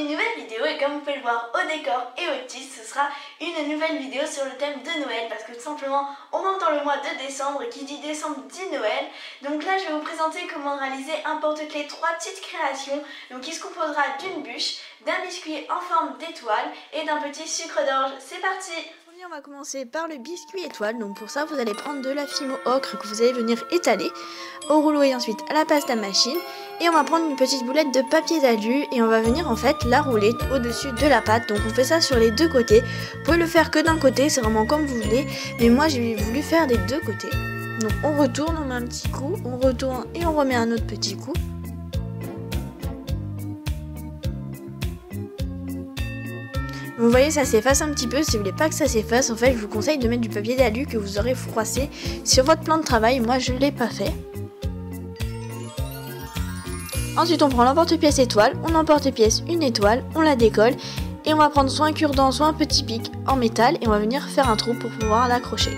une nouvelle vidéo et comme vous pouvez le voir au décor et au titre, ce sera une nouvelle vidéo sur le thème de Noël parce que tout simplement on rentre dans le mois de décembre et qui dit décembre dit Noël. Donc là je vais vous présenter comment réaliser un porte-clés 3 petites créations, donc qui se composera d'une bûche, d'un biscuit en forme d'étoile et d'un petit sucre d'orge. C'est parti! On va commencer par le biscuit étoile, donc pour ça vous allez prendre de la fime au ocre que vous allez venir étaler au rouleau et ensuite à la pasta machine, et on va prendre une petite boulette de papier d'alu et on va venir en fait la rouler au-dessus de la pâte. Donc on fait ça sur les deux côtés, vous pouvez le faire que d'un côté, c'est vraiment comme vous voulez, mais moi j'ai voulu faire des deux côtés. Donc on retourne, on met un petit coup, on retourne et on remet un autre petit coup. Vous voyez, ça s'efface un petit peu. Si vous voulez pas que ça s'efface, en fait, je vous conseille de mettre du papier d'alu que vous aurez froissé sur votre plan de travail. Moi, je l'ai pas fait. Ensuite, on prend l'emporte-pièce étoile, on emporte-pièce une étoile, on la décolle et on va prendre soit un cure-dent, soit un petit pic en métal et on va venir faire un trou pour pouvoir l'accrocher.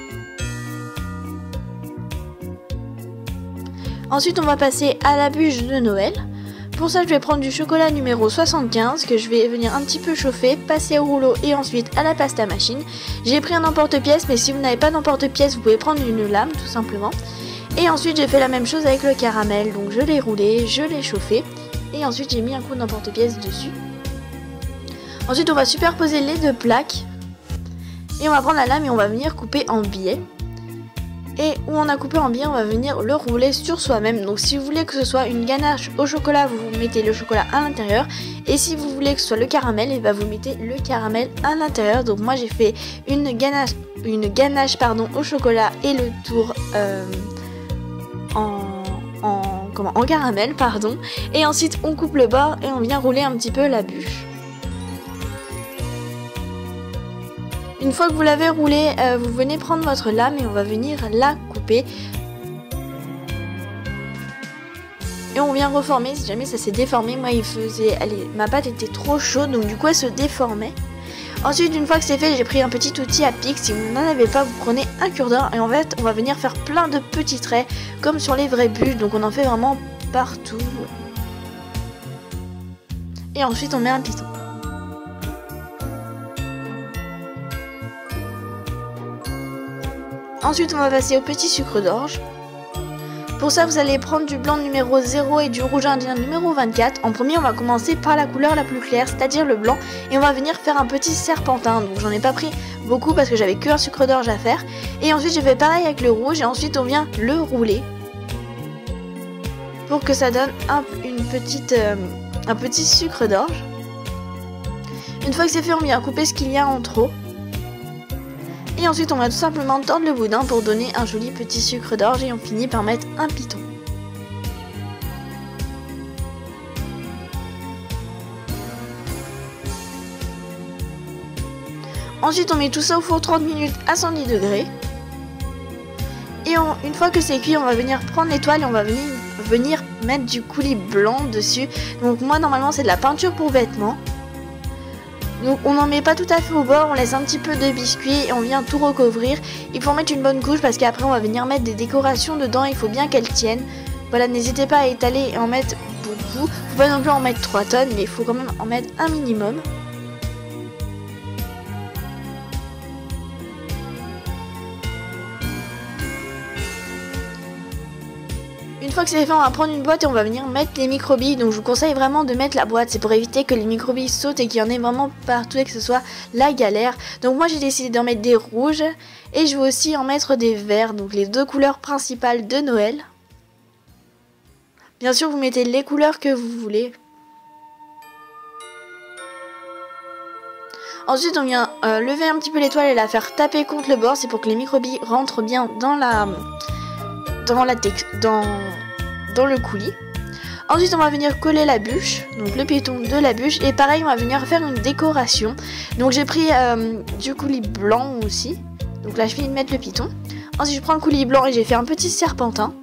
Ensuite, on va passer à la bûche de Noël. Pour ça, je vais prendre du chocolat numéro 75 que je vais venir un petit peu chauffer, passer au rouleau et ensuite à la pasta machine. J'ai pris un emporte-pièce, mais si vous n'avez pas d'emporte-pièce, vous pouvez prendre une lame tout simplement. Et ensuite, j'ai fait la même chose avec le caramel. Donc je l'ai roulé, je l'ai chauffé et ensuite j'ai mis un coup d'emporte-pièce dessus. Ensuite, on va superposer les deux plaques et on va prendre la lame et on va venir couper en biais. Et où on a coupé en biais, on va venir le rouler sur soi-même. Donc si vous voulez que ce soit une ganache au chocolat, vous mettez le chocolat à l'intérieur. Et si vous voulez que ce soit le caramel, et bah vous mettez le caramel à l'intérieur. Donc moi j'ai fait une ganache au chocolat et le tour en caramel pardon. Et ensuite on coupe le bord et on vient rouler un petit peu la bûche. Une fois que vous l'avez roulé, vous venez prendre votre lame et on va venir la couper. Et on vient reformer si jamais ça s'est déformé. Moi, ma pâte était trop chaude, donc du coup, elle se déformait. Ensuite, une fois que c'est fait, j'ai pris un petit outil à pic. Si vous n'en avez pas, vous prenez un cure-dent et en fait, on va venir faire plein de petits traits, comme sur les vraies bûches. Donc, on en fait vraiment partout. Et ensuite, on met un piton. Ensuite, on va passer au petit sucre d'orge. Pour ça, vous allez prendre du blanc numéro 0 et du rouge indien numéro 24. En premier, on va commencer par la couleur la plus claire, c'est-à-dire le blanc. Et on va venir faire un petit serpentin. Donc, j'en ai pas pris beaucoup parce que j'avais que un sucre d'orge à faire. Et ensuite, j'ai fait pareil avec le rouge. Et ensuite, on vient le rouler pour que ça donne un petit sucre d'orge. Une fois que c'est fait, on vient couper ce qu'il y a en trop. Et ensuite on va tout simplement tordre le boudin pour donner un joli petit sucre d'orge et on finit par mettre un piton. Ensuite on met tout ça au four 30 minutes à 110 degrés. Et une fois que c'est cuit, on va venir prendre l'étoile et on va venir mettre du coulis blanc dessus. Donc moi normalement c'est de la peinture pour vêtements. Donc on n'en met pas tout à fait au bord, on laisse un petit peu de biscuit et on vient tout recouvrir. Il faut en mettre une bonne couche parce qu'après on va venir mettre des décorations dedans, il faut bien qu'elles tiennent. Voilà, n'hésitez pas à étaler et en mettre beaucoup. Faut pas non plus en mettre 3 tonnes, mais il faut quand même en mettre un minimum. Une fois que c'est fait, on va prendre une boîte et on va venir mettre les microbilles. Donc je vous conseille vraiment de mettre la boîte, c'est pour éviter que les microbilles sautent et qu'il y en ait vraiment partout et que ce soit la galère. Donc moi j'ai décidé d'en mettre des rouges et je vais aussi en mettre des verts, donc les deux couleurs principales de Noël. Bien sûr vous mettez les couleurs que vous voulez. Ensuite on vient lever un petit peu l'étoile et la faire taper contre le bord, c'est pour que les microbilles rentrent bien dans le coulis. Ensuite on va venir coller la bûche, donc le piton de la bûche, et pareil on va venir faire une décoration. Donc j'ai pris du coulis blanc aussi, donc là je finis de mettre le piton. Ensuite je prends le coulis blanc et j'ai fait un petit serpentin.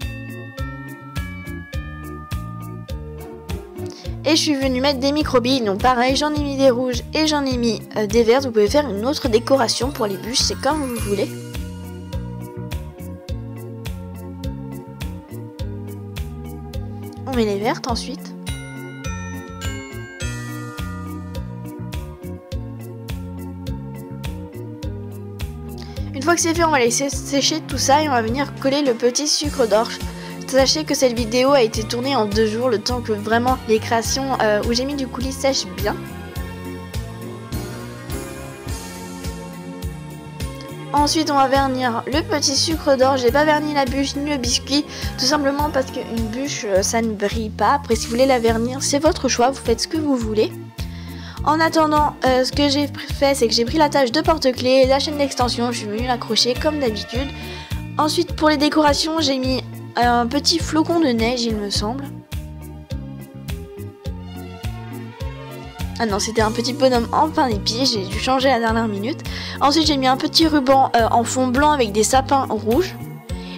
Et je suis venue mettre des microbilles, donc pareil j'en ai mis des rouges et j'en ai mis des verts. Vous pouvez faire une autre décoration pour les bûches, c'est comme vous voulez. On met les vertes ensuite. Une fois que c'est fait, on va laisser sécher tout ça et on va venir coller le petit sucre d'orge. Sachez que cette vidéo a été tournée en 2 jours, le temps que vraiment les créations où j'ai mis du coulis sèchent bien. Ensuite, on va vernir le petit sucre d'orge. J'ai pas verni la bûche ni le biscuit, tout simplement parce qu'une bûche, ça ne brille pas. Après, si vous voulez la vernir, c'est votre choix, vous faites ce que vous voulez. En attendant, ce que j'ai fait, c'est que j'ai pris l'attache de porte-clés, la chaîne d'extension, je suis venue l'accrocher comme d'habitude. Ensuite, pour les décorations, j'ai mis un petit flocon de neige, il me semble. Ah non, c'était un petit bonhomme en pain d'épices, j'ai dû changer à la dernière minute. Ensuite, j'ai mis un petit ruban en fond blanc avec des sapins rouges.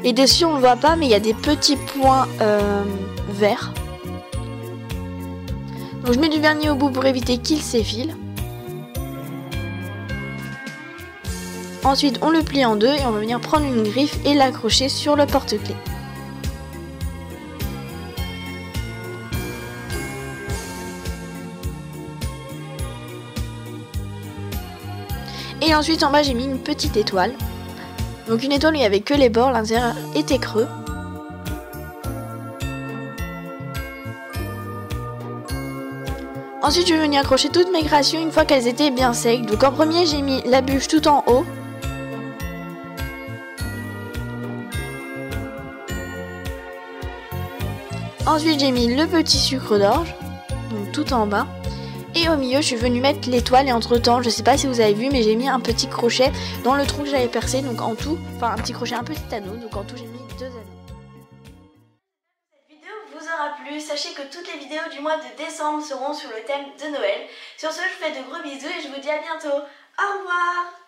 Et dessus, on ne le voit pas, mais il y a des petits points verts. Donc je mets du vernis au bout pour éviter qu'il s'effile. Ensuite, on le plie en deux et on va venir prendre une griffe et l'accrocher sur le porte-clés. Et ensuite en bas j'ai mis une petite étoile. Donc une étoile où il n'y avait que les bords, l'intérieur était creux. Ensuite je vais venir accrocher toutes mes créations une fois qu'elles étaient bien secs. Donc en premier j'ai mis la bûche tout en haut. Ensuite j'ai mis le petit sucre d'orge, donc tout en bas. Et au milieu, je suis venue mettre l'étoile et entre temps, je sais pas si vous avez vu, mais j'ai mis un petit crochet dans le trou que j'avais percé, donc en tout, enfin un petit crochet, un petit anneau, donc en tout j'ai mis 2 anneaux. Cette vidéo vous aura plu, sachez que toutes les vidéos du mois de décembre seront sur le thème de Noël. Sur ce, je vous fais de gros bisous et je vous dis à bientôt. Au revoir!